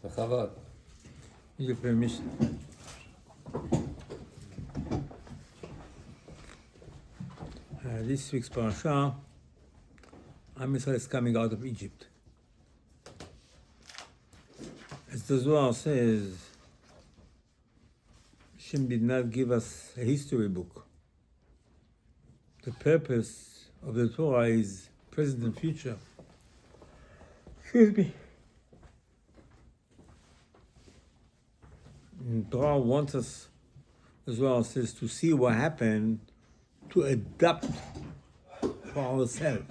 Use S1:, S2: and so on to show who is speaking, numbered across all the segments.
S1: בכבוד. Your permission. This week's parasha, Am Yisrael is coming out of Egypt. As the Zohar says, Hashem did not give us a history book. The purpose of the Torah is present and future. Excuse me. And Torah wants us, as well says, to see what happened, to adapt for ourselves.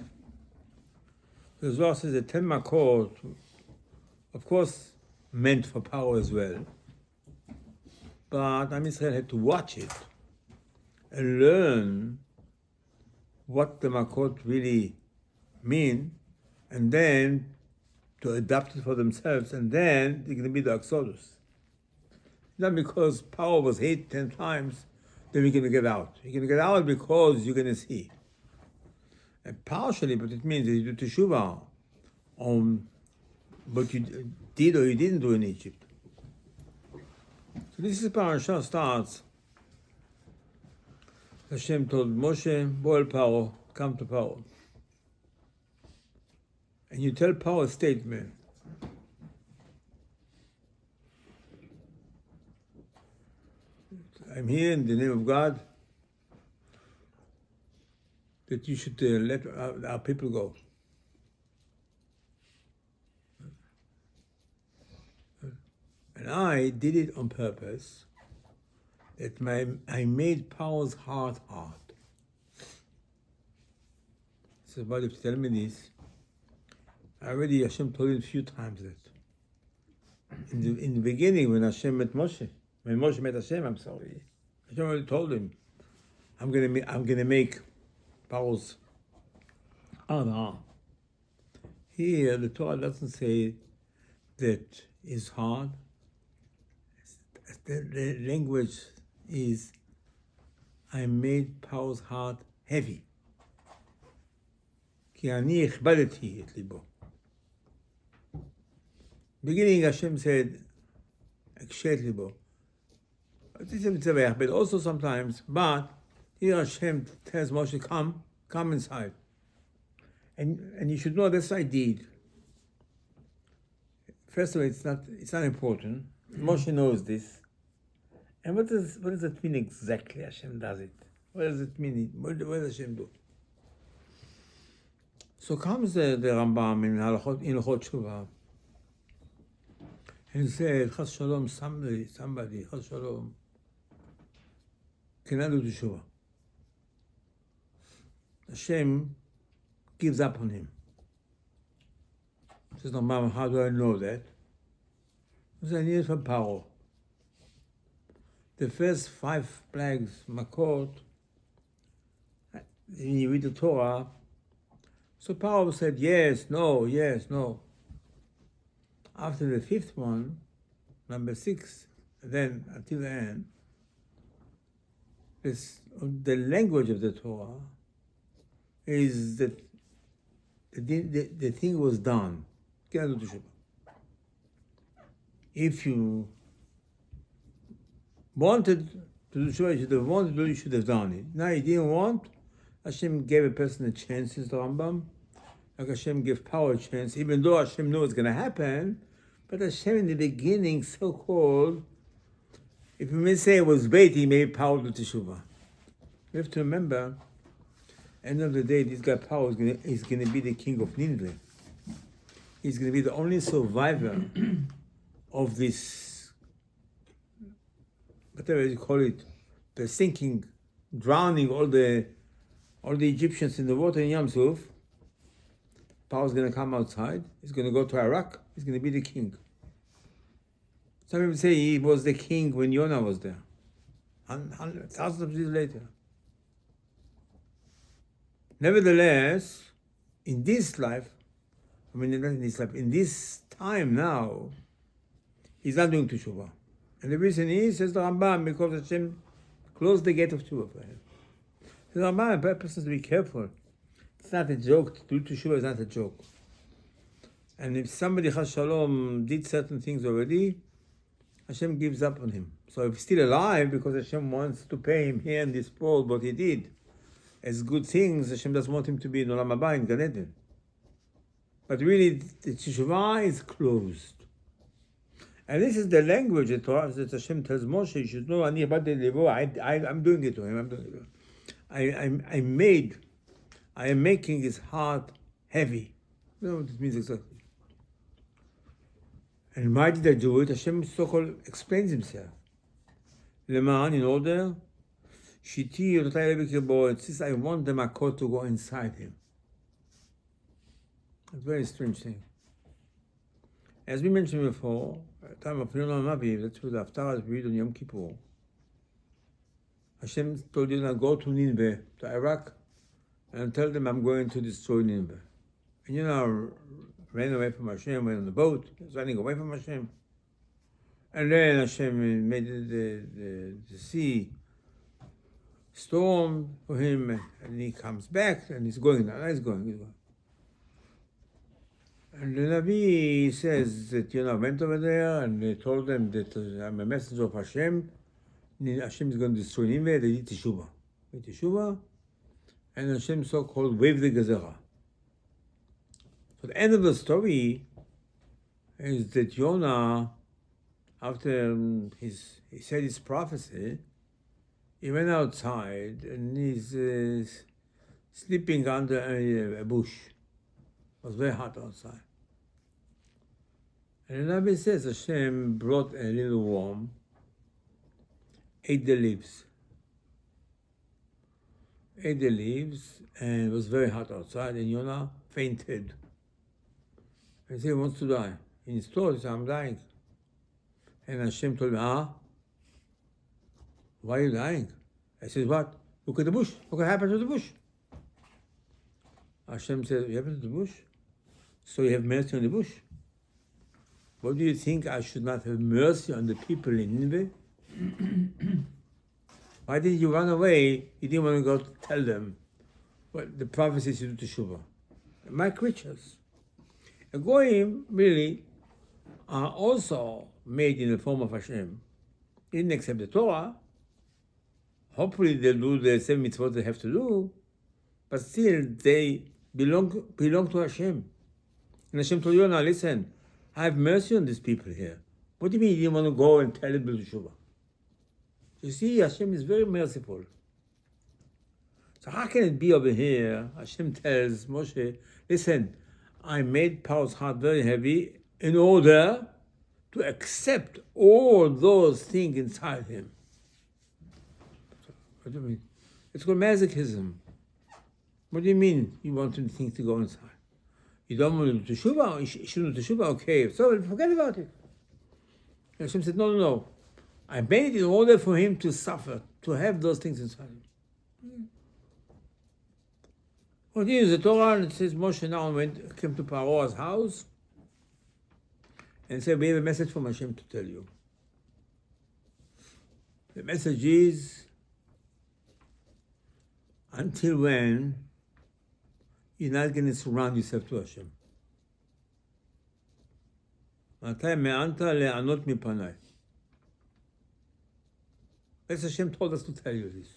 S1: As well says the 10 Makot, of course, meant for power as well. But Am Yisrael had to watch it and learn what the Makot really mean, and then to adapt it for themselves, and then they're going to be the Exodus. Not because power was 8-10 times, then we're going to get out. You're going to get out because you're going to see. And partially, but it means that you do teshuvah on what you did or you didn't do in Egypt. So this is parasha starts. Hashem told Moshe, Boel Paro, come to Paro. And you tell Paro a statement. I'm here in the name of God, that you should let our people go. And I did it on purpose, that I made Paro's heart hard. So, but if you tell me this, already Hashem told him a few times that. In the beginning, when Hashem met Moshe, when Moshe met Hashem, Hashem already told him, I'm gonna make Paro's heart hard. Here, the Torah doesn't say that is hard. The language is, I made Paro's heart heavy. כי אני הכבדתי את ליבו. Beginning, Hashem said, הקשה את ליבו. But also sometimes, but here Hashem tells Moshe, come inside. And you should know that's what I did. First of all, it's not important. Moshe knows this. And what does it mean exactly? Hashem does it. What does it mean? What does Hashem do? So comes the Rambam in Hilchot Shuvah, and he said, Chas Shalom, somebody, Chas Shalom, cannot do Teshuvah. Hashem gives up on him. Says Rambam, how do I know that? He said, I need it from Paro. The first 5 plagues, Makot, when you read the Torah, so Paro said yes, no. After the 5th one, number 6, then until the end, the language of the Torah is that the thing was done. If you wanted to do Shuvah, you should have done it. Now you didn't want. Hashem gave a person a chance, says the Rambam. Like Hashem gave Paro a chance, even though Hashem knew what's going to happen. But Hashem in the beginning, so-called, if you may say it was bait, he made Paro do Teshuvah. You have to remember, end of the day, this guy Paro is going to be the king of Nineveh. He's going to be the only survivor of this, whatever you call it, the sinking, drowning all the Egyptians in the water in Yam Suf. Paro's going to come outside. He's going to go to Iraq. He's going to be the king. Some people say he was the king when Yonah was there. Thousands of years later. Nevertheless, in this life, in this time now, he's not doing Teshuvah. And the reason is, says the Rambam, because Hashem closed the gate of Teshuvah for him. The Rambam, a person has to be careful. It's not a joke. To do Teshuvah is not a joke. And if somebody, Chas Shalom, did certain things already, Hashem gives up on him. So if he's still alive, because Hashem wants to pay him here in this world what he did, as good things, Hashem doesn't want him to be in Olam Haba, in Gan Eden. But really, the Teshuvah is closed. And this is the language that Hashem tells Moshe, you should know, I'm doing it to him. I am making his heart heavy. You know what it means exactly. And why did I do it? Hashem so-called explains himself. Leman, in order, it says, I want the makot to go inside him. A very strange thing. As we mentioned before, at the time of Yonah Navi, that's what the Haftarah we read on Yom Kippur. Hashem told Yonah, go to Nineveh, to Iraq, and tell them I'm going to destroy Nineveh. And Yonah ran away from Hashem, went on the boat, he was running away from Hashem. And then Hashem made the sea storm for him, and he comes back, and he's going now. He's going. And the Navi says that Yonah went over there, and they told them that I'm a messenger of Hashem. Hashem is going to destroy Nineveh. They did Teshuvah. And Hashem so-called waved the Gezerah. So the end of the story is that Yonah, after he said his prophecy, he went outside and he's sleeping under a bush. It was very hot outside. And the Nabi says Hashem brought a little worm, ate the leaves, and it was very hot outside, and Yonah fainted. And he said he wants to die. In his thought, he said, I'm dying. And Hashem told me, why are you dying? I said, what? Look at the bush. Look what happened to the bush. Hashem said, what happened to the bush? So you have mercy on the bush? What do you think I should not have mercy on the people in Nineveh? Why did you run away? You didn't want to go to tell them what the prophecies to do Teshuvah. My creatures. The Goyim really are also made in the form of Hashem. They didn't accept the Torah. Hopefully they'll do the same mitzvot they have to do, but still they belong to Hashem. And Hashem told Yonah, listen, I have mercy on these people here. What do you mean you didn't want to go and tell them to do Teshuvah? You see, Hashem is very merciful. So how can it be over here? Hashem tells Moshe, listen, I made Paro's heart very heavy in order to accept all those things inside him. What do you mean? It's called masochism. What do you mean you want things to go inside? You don't want to do Teshuvah? You shouldn't do Teshuvah? Okay, so forget about it. And Hashem said, no. I made it in order for him to suffer, to have those things inside him. Continues the Torah, and it says Moshe now came to Paro's house and said, we have a message from Hashem to tell you. The message is, until when you're not going to surround yourself to Hashem. That's Hashem told us to tell you this.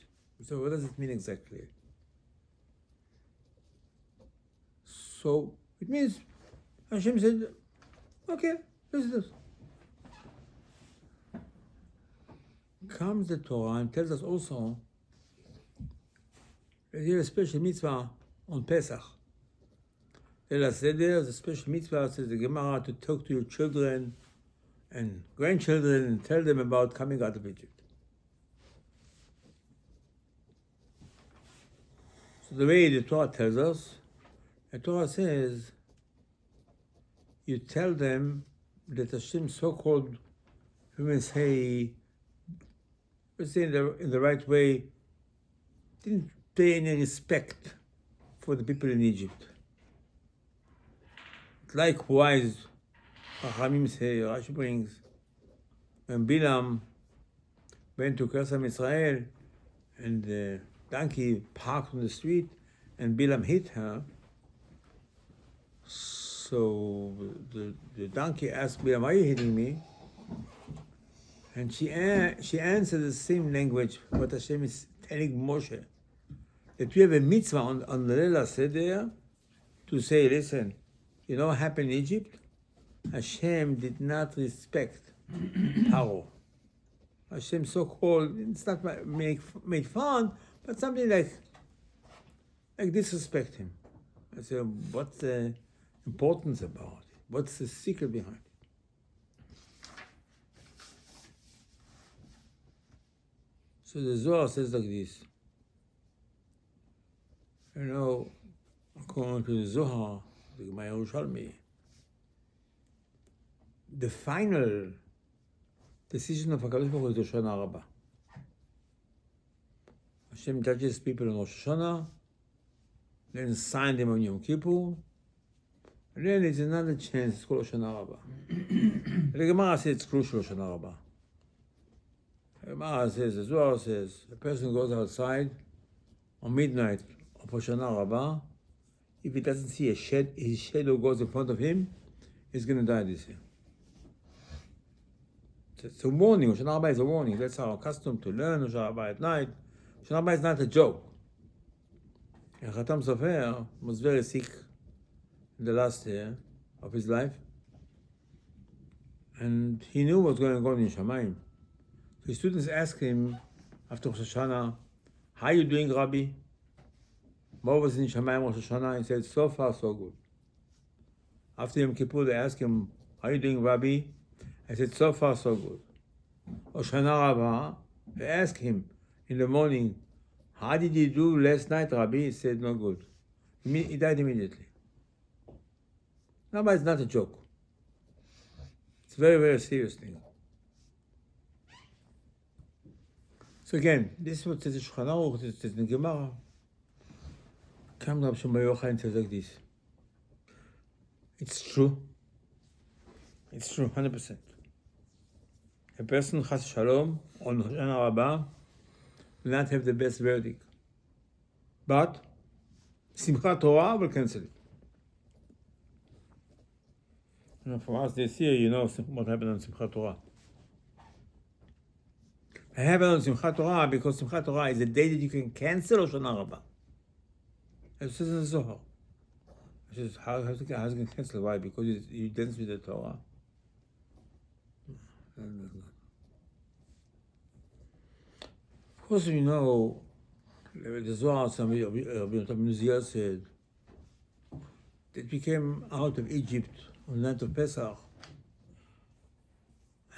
S1: So what does it mean exactly? So it means Hashem said, okay, this is this. Comes the Torah and tells us also that you have a special mitzvah on Pesach. There's a special mitzvah, says the Gemara, to talk to your children and grandchildren and tell them about coming out of Egypt. So the way the Torah tells us, the Torah says, you tell them that Hashem so-called, we say, let's say in the right way, didn't pay any respect for the people in Egypt. Likewise, Chachamim say, Rashi brings, when Bilam went to curse Israel, and the donkey parked on the street, and Bilam hit her, so So the donkey asked Miriam, why are you hitting me? And she answered the same language what Hashem is telling Moshe. That we have a mitzvah on the Leila Seder to say, listen, you know what happened in Egypt? Hashem did not respect Paro. Hashem so-called, it's not made fun, but something like disrespect him. I said, what's the importance about it? What's the secret behind it? So the Zohar says like this. You know, according to the Zohar, the Gemara Yerushalmi, the final decision of HaKadosh Baruch Hu is the Shana Rabbah. Hashem judges people in Rosh Hashanah, then sign them on Yom Kippur, and then there's another chance, it's called Shana Rabbah. The Gemara says it's crucial, Shana Rabbah. The Gemara says, the Zohar says, a person goes outside on midnight of Shana Rabbah, if he doesn't see his shadow goes in front of him, he's going to die this year. It's a warning. Shana Rabbah is a warning. That's our custom to learn Shana Rabbah at night. Shana Rabbah is not a joke. Khatam Sofer was very sick in the last year of his life, and he knew what was going on in Shamayim. So his students asked him after Rosh Hashanah, how are you doing, Rabbi? What was in Shamayim Rosh Hashanah? He said, so far, so good. After Yom Kippur, they asked him, how are you doing, Rabbi? I said, so far, so good. Shana Rabbah, they asked him in the morning, how did you do last night, Rabbi? He said, no good. He died immediately. Rabbi is not a joke. It's a very, very serious thing. So again, this is what says the Shulchan Aruch, this says the Gemara. Come Rabbi Shimon Bar Yochai and says like this. It's true. It's true, 100%. A person, Chas Shalom, on Shana Rabbah, will not have the best verdict. But Simchat Torah will cancel it. For us this year, you know what happened on Simchat Torah. It happened on Simchat Torah because Simchat Torah is a day that you can cancel Shana Rabbah. It says in the Zohar. It says, how is it going to cancel? Why? Because you dance with the Torah. Of course, you know, the Zohar, Rabbi Aderet said, that we came out of Egypt on the night of Pesach,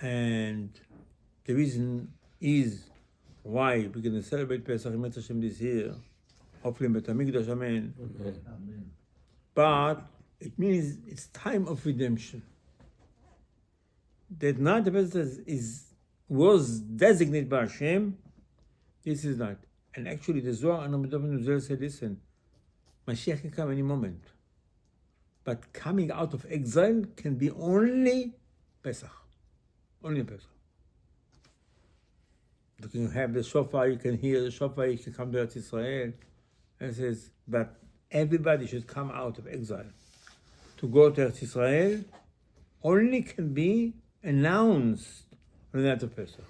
S1: and the reason is why we're going to celebrate Pesach in Hashem this year, hopefully in Bet HaMikdash, Amen. Amen. But it means it's time of redemption. That night the Pesach was designated by Hashem. This is not. And actually the Zohar and Rabbi Aderet said, listen, Mashiach can come any moment. But coming out of exile can be only Pesach. Only Pesach. You can have the shofar, you can hear the shofar, you can come to Eretz Israel. And it says, but everybody should come out of exile. To go to Eretz Israel only can be announced on the night of Pesach.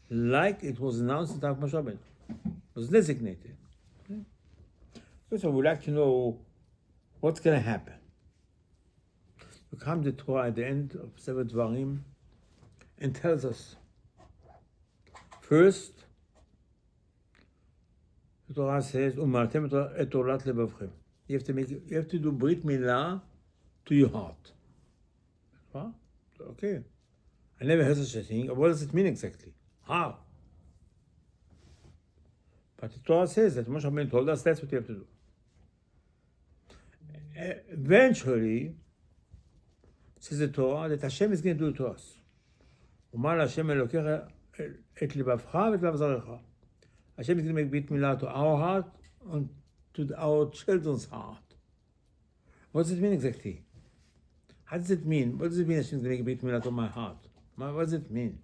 S1: Like it was announced in Moshe Rabbeinu. It was designated. Okay? So we'd like to know what's going to happen. We come to Torah at the end of Sefer Dvarim and tells us, first, the Torah says, "Umartem et olat levavchem." You have to do Brit Milah to your heart. Huh? Okay. I never heard such a thing. What does it mean exactly? How? But the Torah says that Moshe Rabbeinu told us that's what you have to do. Eventually, says the Torah, that Hashem is going to do it to us. Umar Hashem Elokecha et libavcha et libav zarecha. Hashem is going to make Brit Milah to our heart and to our children's heart. What does it mean exactly? How does it mean? What does it mean Hashem is going to make Brit Milah to my heart? What does it mean?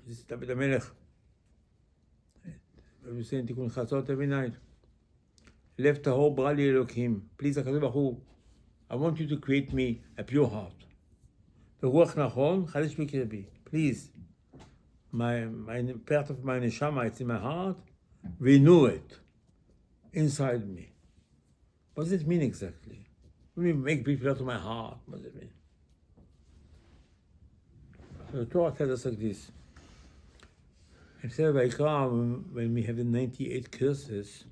S1: This is David HaMelech. We say in Tikkun Chatzot every night. Lev tahor bara li Elokim. Please, HaKadosh Baruch Hu, I want you to create me a pure heart. Ruach nachon, chalish b'kirbi. Please, my part of my neshama, it's in my heart. Renew it inside me. What does it mean exactly? What do you make people out of my heart? What does it mean? So the Torah tells us like this. It says, when we have the 98 curses,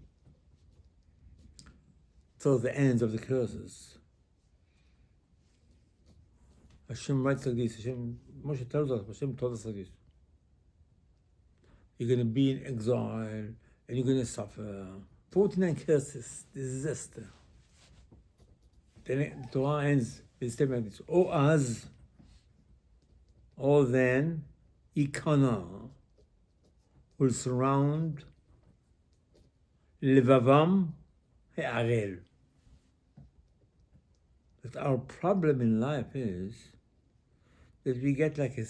S1: till the ends of the curses, Hashem writes like this. Moshe tells us, Hashem told us like this. You're going to be in exile, and you're going to suffer. 49 curses, disaster. Then the Torah ends with a statement like this. Or then, Ikana will surround Levavam He'arel. That our problem in life is that we get like a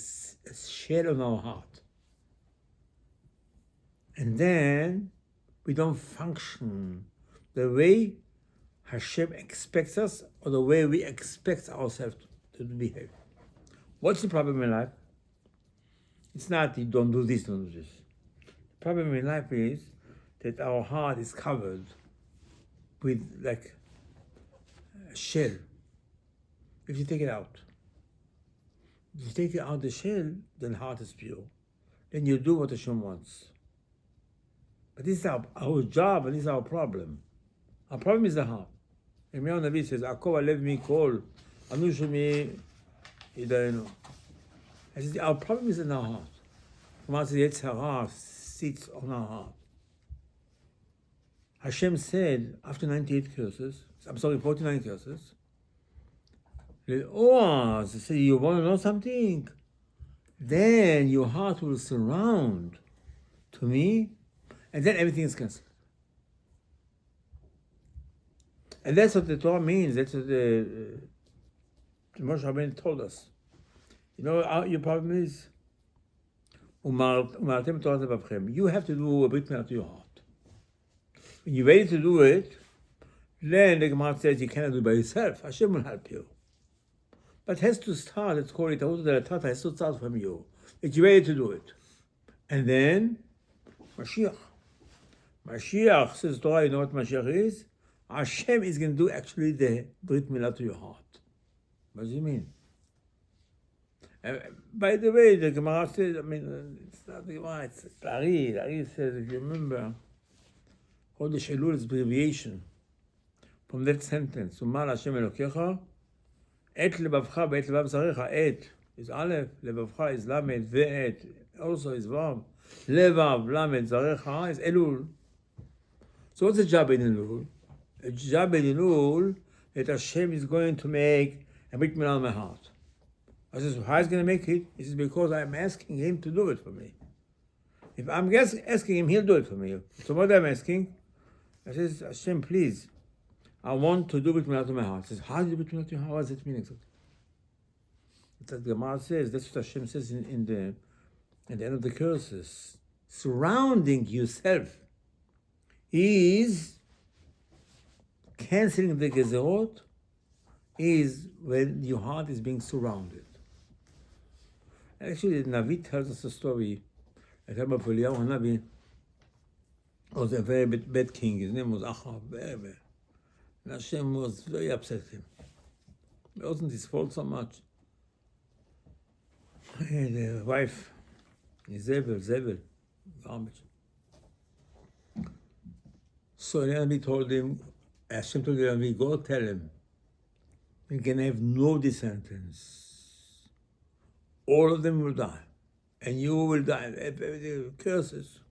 S1: shell on our heart. And then we don't function the way Hashem expects us or the way we expect ourselves to behave. What's the problem in life? It's not you don't do this, don't do this. The problem in life is that our heart is covered with like a shell. If you take it out, if you take it out the shell, then the heart is pure. Then you do what Hashem wants. But this is our job, and this is our problem. Our problem is the heart. And Yirmiyahu Navi says, "Akov alev mikol, anu shemi yidayenu." I said, our problem is in our heart. Once the Yetzer Hara sits on our heart. Hashem said, after 98 curses, 49 curses, they say, you want to know something? Then your heart will surround to me, and then everything is cancelled. And that's what the Torah means. That's what the Moshe Rabbeinu told us. You know, your problem is, you have to do a brit milah to your heart. When you're ready to do it, then the Gemara says you cannot do it by yourself. Hashem will help you. But it has to start, let's call it, it has to start from you. That you're ready to do it. And then, Mashiach. Mashiach, says Torah, you know what Mashiach is? Hashem is going to do actually the brit milah to your heart. What does it mean? By the way, the Gemara says, it's not the Gemara, it's Ari. Ari says, if you remember, Chodesh Elul is abbreviation from that sentence. Umar Hashem Elokecha, Et lebavcha ve'et levav zarecha. Et is Aleph, lebavcha is Lamed, ve'et also is Vav. Levav, Lamed, zarecha is Elul. So what's the job in Elul? The job in Elul that Hashem is going to make a brit milah on my heart. I says, how is he going to make it? He says, because I'm asking him to do it for me. If I'm asking him, he'll do it for me. So what I'm asking, I says, Hashem, please, I want to do brit milah to my heart. He says, how do you do brit milah to your heart? What does it mean exactly? The Gemara says, that's what Hashem says at the end of the curses. Surrounding yourself is canceling the gezerot, is when your heart is being surrounded. Actually, the Navi tells us a story. Rabbi Aderet was a very bad king. His name was Achav, very bad. And Hashem was very upset with him. It wasn't his fault so much. The wife, Zevel, garbage. So the Navi told him, Hashem told the Navi, go tell him, you can have no descendants. All of them will die. And you will die. Curses.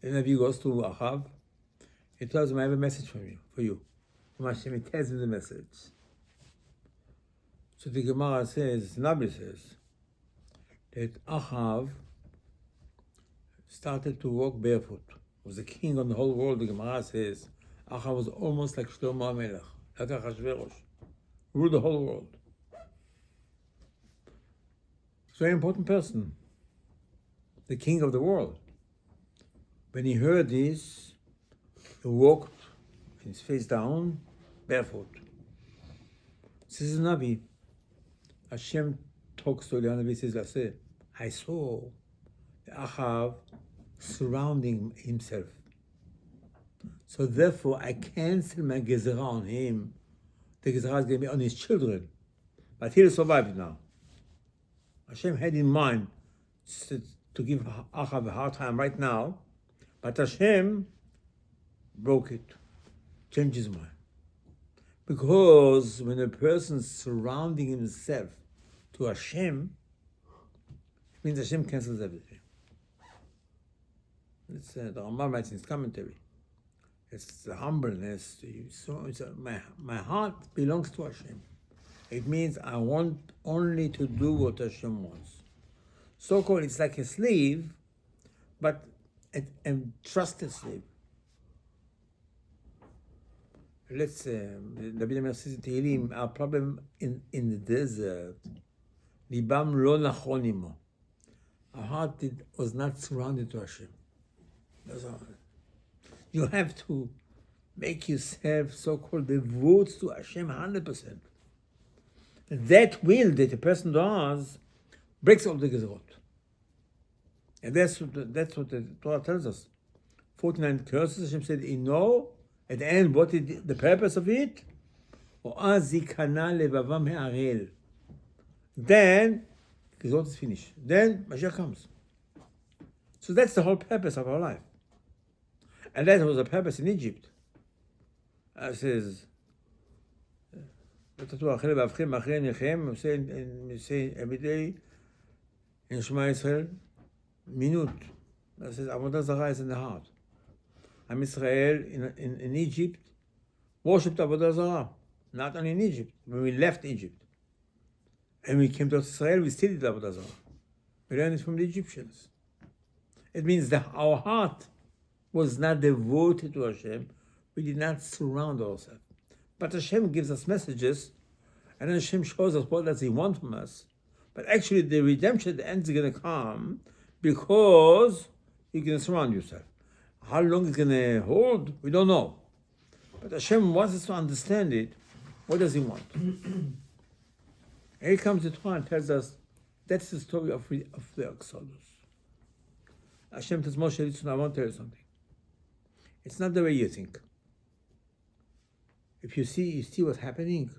S1: And if he goes to Achav, he tells him, I have a message for you. From Hashem, he tells him the message. So the Gemara says, Nabi says, that Achav started to walk barefoot. He was a king on the whole world. The Gemara says, Achav was almost like Shlomo HaMelech, like Achashverosh, ruled the whole world. Very important person, the king of the world. When he heard this, he walked with his face down, barefoot. This is Navi. Hashem talks to Eliyahu Navi, says, I saw Achav surrounding himself. So therefore, I cancel my gezerah on him. The gezerah is going to be on his children. But he'll survive now. Hashem had in mind to give Achav a hard time right now, but Hashem broke it, changed his mind. Because when a person is surrounding himself to Hashem, it means Hashem cancels everything. It's the Rambam writes in his commentary. It's the humbleness. My heart belongs to Hashem. It means I want only to do what Hashem wants. So-called, it's like a slave, but a trusted slave. Let's say, David Amer says in Tehillim, our problem in the desert, Libam lo nachon imo. Our heart was not surrounded to Hashem. That's all. You have to make yourself so-called devote to Hashem 100%. That will that a person does breaks all the gezerot. And that's what the Torah tells us. 49 curses, Hashem said, at the end, what is the purpose of it? Then, gezerot is finished. Then, Mashiach comes. So that's the whole purpose of our life. And that was the purpose in Egypt. It says, we say every day in Shema Yisrael, minut. That says, Avodah Zarah is in the heart. Am Israel in Egypt worshipped Avodah Zarah. Not only in Egypt. When we left Egypt and we came to Israel, we still did Avodah Zarah. We learned it from the Egyptians. It means that our heart was not devoted to Hashem. We did not surround ourselves. But Hashem gives us messages, and Hashem shows us what does He want from us. But actually, the redemption at the end is going to come because you're going to surround yourself. How long it's going to hold, we don't know. But Hashem wants us to understand it. What does He want? And here comes the Torah and tells us that's the story of the Exodus. Hashem tells Moshe, listen, I want to tell you something. It's not the way you think. If you see what's happening.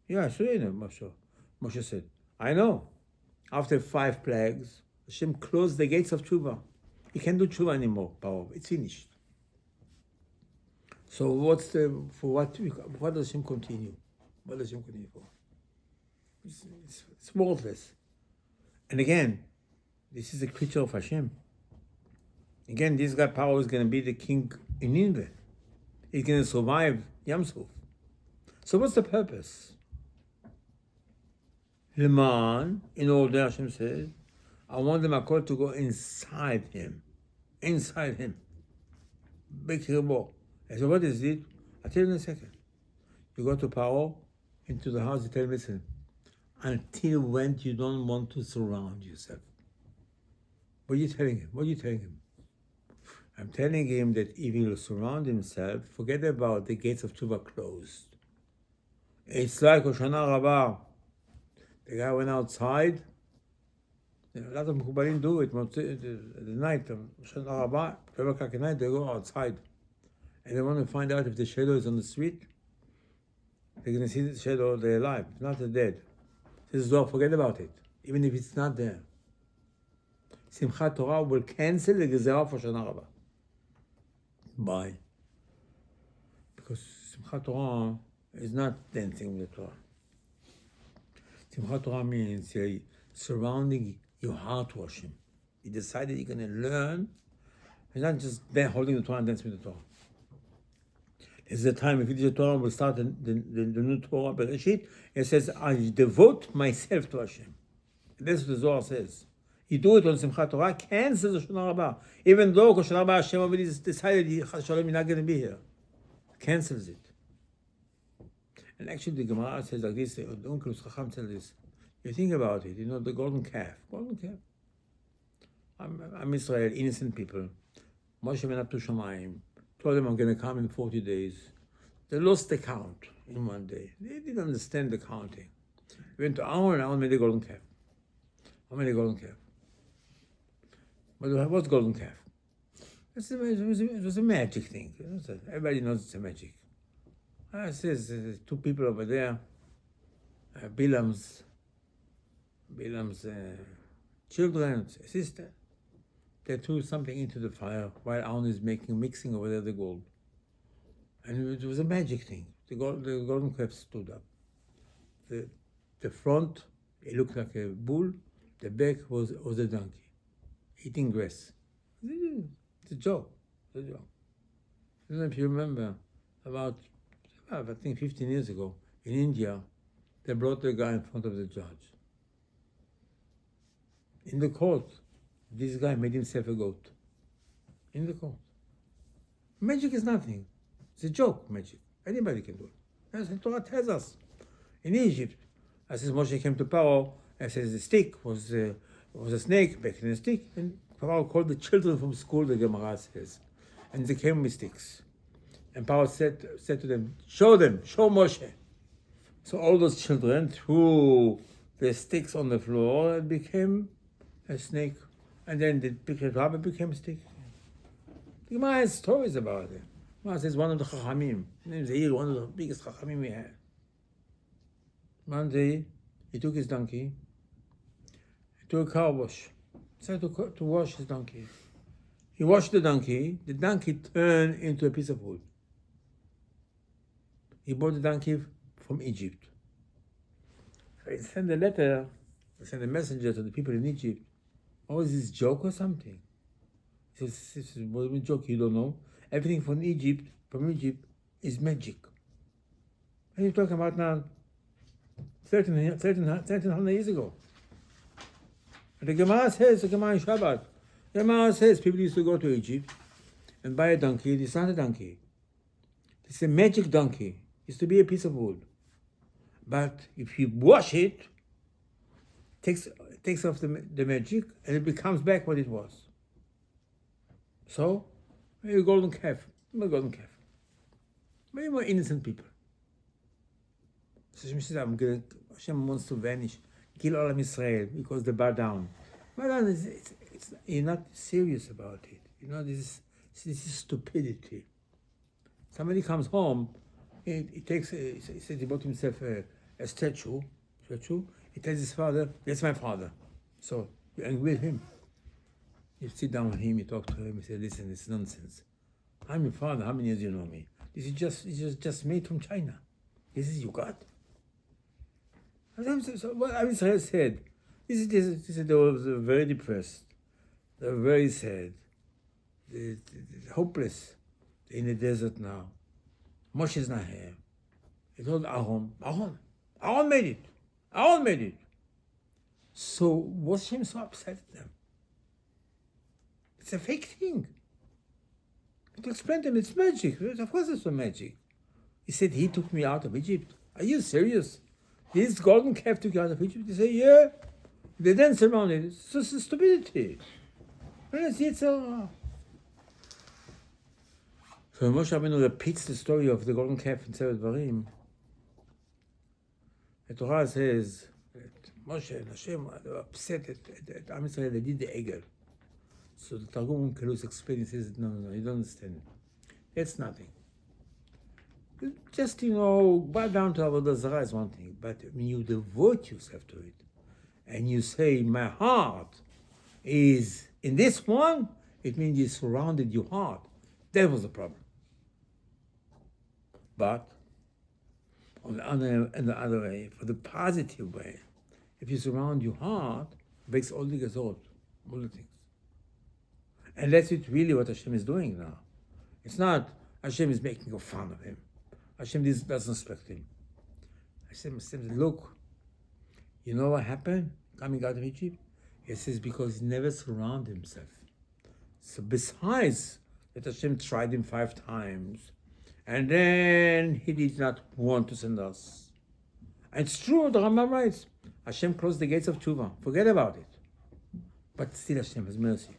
S1: Yeah, I saw it, Moshe said. I know. After 5 plagues, Hashem closed the gates of Tshuva. You can't do Tshuva anymore, Paro. It's finished. So what does Hashem continue? What does Hashem continue for? It's worthless. And again, this is a creature of Hashem. Again, this guy Paro is going to be the king in Nineveh. He's going to survive Yam Suf. So what's the purpose? Leman, in order, Hashem says, I want the Makot to go inside him. Inside him. Big Hirbo. I said, what is it? I'll tell you in a second. You go to Paro, into the house, you tell him, listen, until when you don't want to surround yourself. What are you telling him? What are you telling him? I'm telling him that if he will surround himself, forget about the gates of Tshuva closed. It's like Hoshana Rabbah. The guy went outside. A lot of Mekubalim do it. The night of Hoshana Rabbah, 12 o'clock at night, they go outside. And they want to find out if the shadow is on the street. They're going to see the shadow, they're alive, not the dead. Says Zohar, forget about it, even if it's not there. Simchat Torah will cancel the Gezerah for Hoshana Rabbah. Why? Because Simchat Torah is not dancing with the Torah. Simchat Torah means you're surrounding your heart to Hashem. You decided you're going to learn, and not just holding the Torah and dancing with the Torah. It's the time, if you do the Torah, we'll start the new Torah, Bereshit. It says, I devote myself to Hashem. That's what the Zohar says. You do it on Simchat Torah, cancel the Hoshana Rabbah. Even though Hoshana Rabbah, Hashem already decided Shalom, you're not going to be here. Cancels it. And actually the Gemara says like this, the Uncle Chacham says this. You think about it, the golden calf. I'm Israel, innocent people. Moshe went up to Shamayim, told them I'm going to come in 40 days. They lost the count in one day. They didn't understand the counting. We went to Aaron, and Aaron made a golden calf. How many golden calf? But what's golden calf? It was a magic thing. Everybody knows it's a magic. It says two people over there, Bilam's children, sister, they threw something into the fire while Aaron is mixing over there the gold. And it was a magic thing. The golden calf stood up. The front, it looked like a bull. The back was a donkey, eating grass. It's a joke. I don't know if you remember, about, I think 15 years ago, in India, they brought the guy in front of the judge. In the court, this guy made himself a goat. In the court. Magic is nothing. It's a joke, magic. Anybody can do it. As the Torah tells us. In Egypt, as Moshe came to Paro, and says the stick was a snake back in a stick, and Paro called the children from school, the Gemara says, and they came with sticks. And Paro said to them, show Moshe. So all those children threw the sticks on the floor and became a snake. And then the rabbit became a stick. The Gemara has stories about it. Gemara says one of the Chachamim, his name is Yair, one of the biggest Chachamim we had. One day, he took his donkey to a car wash. He started to wash his donkey. He washed the donkey turned into a piece of wood. He bought the donkey from Egypt. So he sent a messenger to the people in Egypt. Oh, is this a joke or something? He says, this is a joke, you don't know. Everything from Egypt is magic. What are you talking about now? 1300 years ago. And the Gemara says, the Gemara in Shabbat, the Gemara says people used to go to Egypt and buy a donkey. It's not a donkey. It's a magic donkey. It's to be a piece of wood. But if you wash it, it takes off the magic and it becomes back what it was. So, a golden calf. Very more innocent people. So Hashem wants to vanish, kill all of Israel because they bow down. But you're not serious about it. You know, this is stupidity. Somebody comes home, he says he bought himself a statue. He tells his father, that's my father. So you're angry with him. You sit down with him, you talk to him, you say, listen, it's nonsense. I'm your father, how many years you know me? This is just made from China. This is you got. So what Israel said, they were very depressed. They were very sad. They're hopeless. They're in the desert now. Moshe is not here. He told Aaron made it. Aaron made it. So was Hashem so upset at them? It's a fake thing. To explain to them, it's magic. Of course it's a magic. He said, he took me out of Egypt. Are you serious? This golden calf took you out of Egypt? They say, yeah. They dance around it. It's just stupidity. So Moshe Rabbeinu repeats the story of the golden calf in Sefer Dvarim. The Torah says that Moshe and Hashem were upset at Am Yisrael. They did the Egel. So the Targum Kelus explains, he says, no, you don't understand. That's nothing. Just, bow down to Avodah Zarah is one thing, but when you devote yourself to it, and you say, my heart is in this one, it means you surrounded your heart. That was the problem. But, on the other way, for the positive way, if you surround your heart, it makes all the gezot, all the things. And that's really what Hashem is doing now. It's not Hashem is making fun of him. Hashem doesn't respect him. Hashem says, look, you know what happened coming out of Egypt? It says because he never surrounded himself. So besides that Hashem tried him 5 times, and then he did not want to send us. And it's true, the Rambam writes, Hashem closed the gates of Tshuva. Forget about it. But still Hashem has mercy.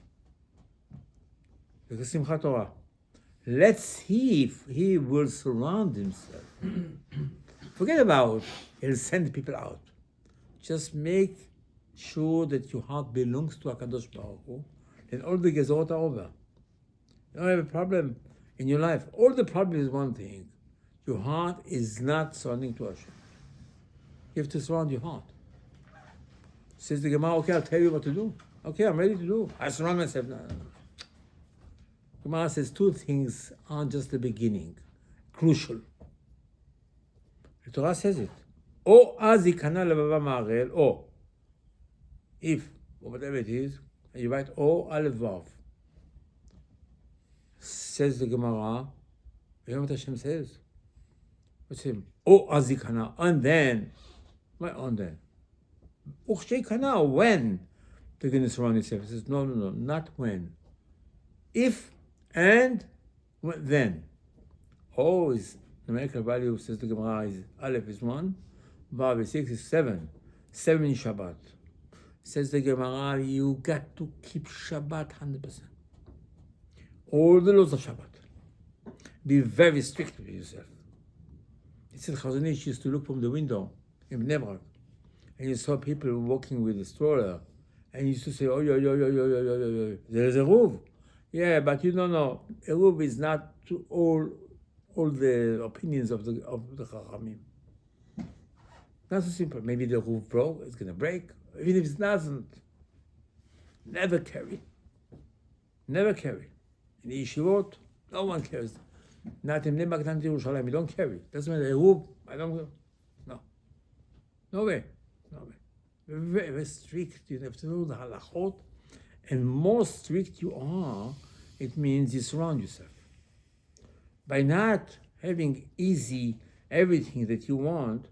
S1: Because Simchat Torah. Let's see if he will surround himself. Forget about he'll send people out. Just make sure that your heart belongs to HaKadosh Baruch Hu, then all the gezorot are over. You don't have a problem in your life. All the problem is one thing. Your heart is not surrounding to Hashem. You have to surround your heart. Says the Gemara, okay, I'll tell you what to do. Okay, I'm ready to do. I surround myself. No. Gemara says two things aren't just the beginning. Crucial. The Torah says it. O azikana lebava ma'arel, or if, or whatever it is, and you write O aleph vav. Says the Gemara, you know what Hashem says? What's him? O azikana, and then, what on then? Uchshekana, when they're going to surround yourself. He says, no, not when. If and then. O is numerical value, says the Gemara, is Aleph is 1, Vav is 6, is 7. 7 in Shabbat. Says the Gemara, you got to keep Shabbat 100%. All the laws of Shabbat. Be very strict with yourself. It said Chazon Ish used to look from the window in Bnei Brak, and you saw people walking with a stroller, and you used to say, oh, yo, there's a roof. Yeah, but you don't know, a roof is not to all the opinions of the Chachamim. Not so simple. Maybe the roof broke, it's going to break. Even if it doesn't, never carry. Never carry. In the yeshivot, no one cares. Not in Bnei Brak, not in Yerushalayim, you don't carry. Doesn't matter, a roof, I don't, no. No way. Very, very strict. You have to know the halachot. And more strict you are, it means you surround yourself. By not having easy everything that you want,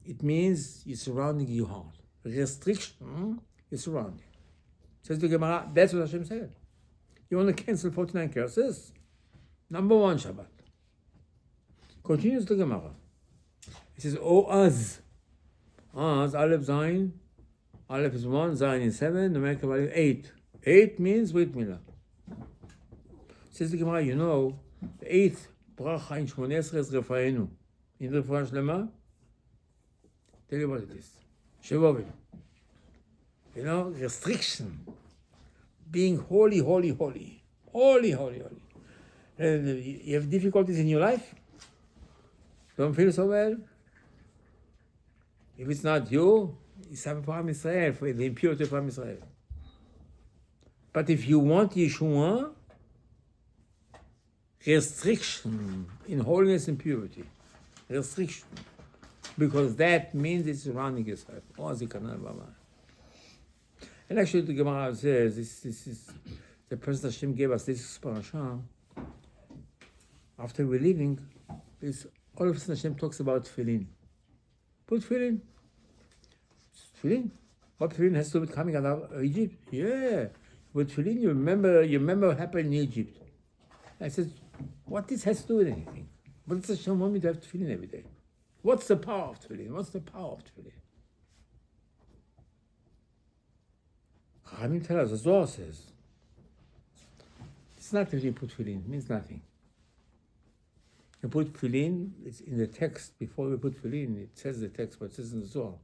S1: it means you're surrounding your heart. Restriction is surrounding. Says the Gemara, that's what Hashem said. You want to cancel 49 curses? Number 1, Shabbat. Continues the Gemara. It says, O Az. Az, Aleph, Zayin. Aleph is 1, Zayin is 7, numerical value 8. 8 means wait milah. Says the Gemara, you know, the 8th bracha in Shmoneh Esrei is Refaenu. In Refuah Shlema, tell you what it is. Shevovim. You know, restriction. Being holy. You have difficulties in your life? Don't feel so well? If it's not you, it's something for Am Yisrael, for the impurity of Am Yisrael. But if you want Yeshua, restriction in holiness and purity. Restriction. Because that means it's surrounding yourself. And actually the Gemara says, this is the person Hashem gave us this parasha. After we're leaving, all of a sudden Hashem talks about tefillin. Put tefillin. Tefillin? What tefillin has to do with coming out of Egypt? Yeah. With tefillin, you remember what happened in Egypt. I said, what this has to do with anything? But does Hashem want me to have tefillin every day? What's the power of tefillin? Chachamim tell us, the Zohar says, it's not that you put tefillin, it means nothing. You put tefillin, it's in the text, before we put tefillin, it says the text, but it says in the Zohar,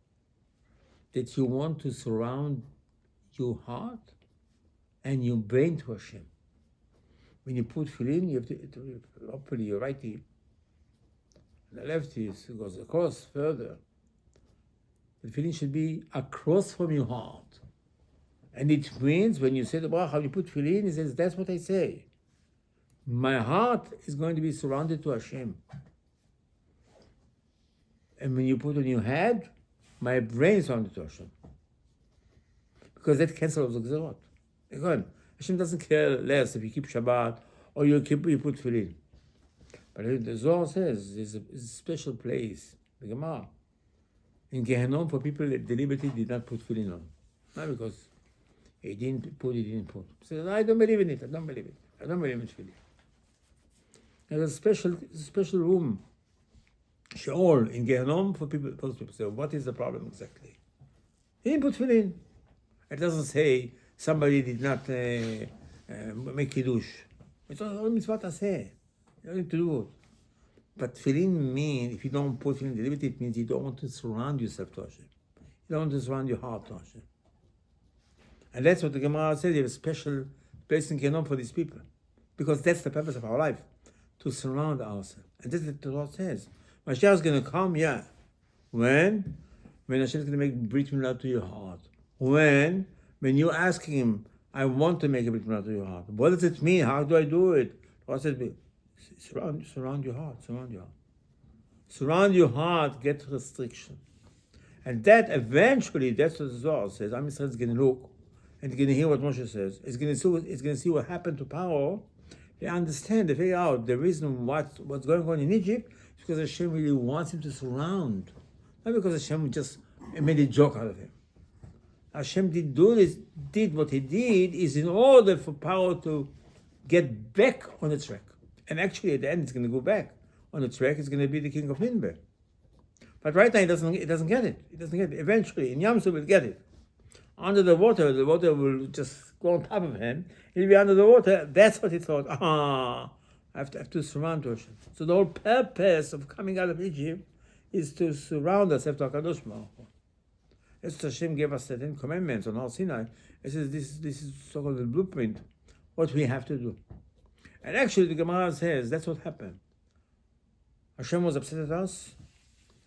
S1: that you want to surround your heart and your brain to Hashem. When you put tefillin, you have to hopefully your right ear, the left ear goes across further. The tefillin should be across from your heart. And it means when you say the bracha, you put tefillin, it says, that's what I say. My heart is going to be surrounded to Hashem. And when you put on your head, my brain is surrounded to Hashem. Because that cancels the gezerot. Again, Hashem doesn't care less if you keep Shabbat or you put tefillin. But the Zohar says there's a special place, the Gemara, in Gehenom for people that deliberately did not put tefillin on. Not because he didn't put. He says, I don't believe in it. I don't believe in tefillin. There's a special room, Sheol, in Gehenom for people. Those people say, what is the problem exactly? He didn't put tefillin. It doesn't say somebody did not make kiddush. It's all mitzvot aseh. You don't need to do it. But tefillin means, if you don't put tefillin deliberately, it means you don't want to surround yourself to Hashem. You don't want to surround your heart to Hashem. And that's what the Gemara says, you have a special place in Kenom for these people. Because that's the purpose of our life, to surround ourselves. And that's what the Lord says. Mashiach is going to come, yeah. When Hashem is going to make Brit Milah to your heart. When you're asking Him, I want to make a Brit Milah to your heart. What does it mean? How do I do it? The Lord says, surround your heart, surround your heart. Surround your heart, get restriction. And that eventually, that's what the Zohar says. Am Yisrael is going to look and he's going to hear what Moshe says. It's going to see what happened to Paro. They understand, they figure out the reason what's going on in Egypt is because Hashem really wants him to surround. Not because Hashem just made a joke out of him. Hashem did what he did is in order for Paro to get back on the track. And actually at the end it's going to go back on the track. It's going to be the king of Nineveh. But right now it doesn't get it. It doesn't get it. Eventually in Yam Suf will get it. Under the water will just go on top of him. He'll be under the water. That's what he thought. I have to surround Hashem. So the whole purpose of coming out of Egypt is to surround us after HaKadosh Baruch Hu. That's what Hashem gave us the 10 commandments on Har Sinai. It says this is so-called the blueprint, what we have to do. And actually the Gemara says that's what happened. Hashem was upset at us.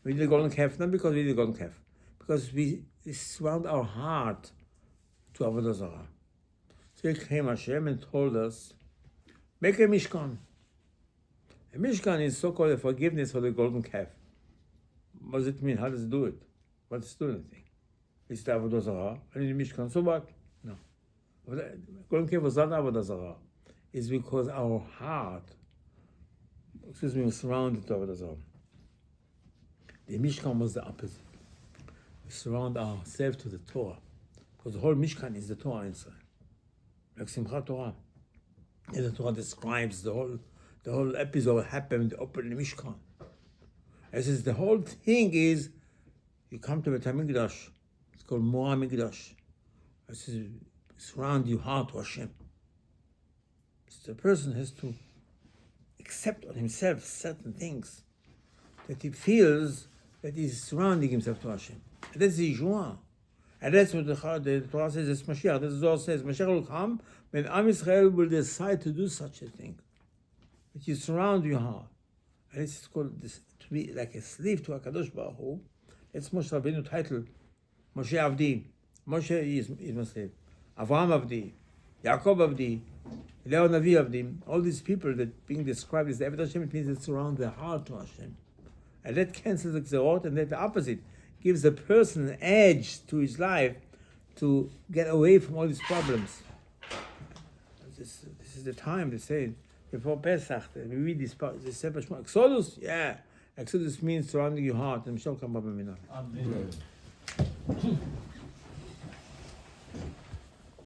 S1: We did the golden calf, not because we did the golden calf, because we surround our heart to Avodah Zarah. So he came Hashem and told us, make a Mishkan. A Mishkan is so-called a forgiveness for the golden calf. What does it mean? How does it do it? What does it do anything? It's the Avodah Zarah, and in the Mishkan, so what? No. The golden calf was not Avodah Zarah. It's because our heart, was surrounded to Avodah Zarah. The Mishkan was the opposite. We surround ourselves to the Torah. Because the whole Mishkan is the Torah inside. Like Simchat Torah. And the Torah describes the whole episode that happened when they opened the Mishkan. It says the whole thing is, you come to Beit HaMikdash. It's called Moa Mikdash. It says, surround your heart to Hashem. So the person has to accept on himself certain things that he feels that he's surrounding himself to Hashem. And that's the Yeshua. And that's what the Torah says, it's Mashiach. That's what the Zohar says. Mashiach will come when Am Yisrael will decide to do such a thing. That you surround your heart. And it's called this, to be like a slave to HaKadosh Baruch Hu. That's Moshe Rabbeinu's title. Moshe Avdi. Moshe is my slave. Avraham Avdi. Yaakov Avdi. Eliyahu Navi Avdi. All these people that being described as the Eved Hashem, it means they surround their heart to Hashem. And that cancels the Gzerot, and that the opposite gives the person an edge to his life to get away from all these problems. This is the time, they say, before Pesach, we read this part, the Sefer Shema. Exodus, yeah. Exodus means surrounding your heart. And Michelle come up and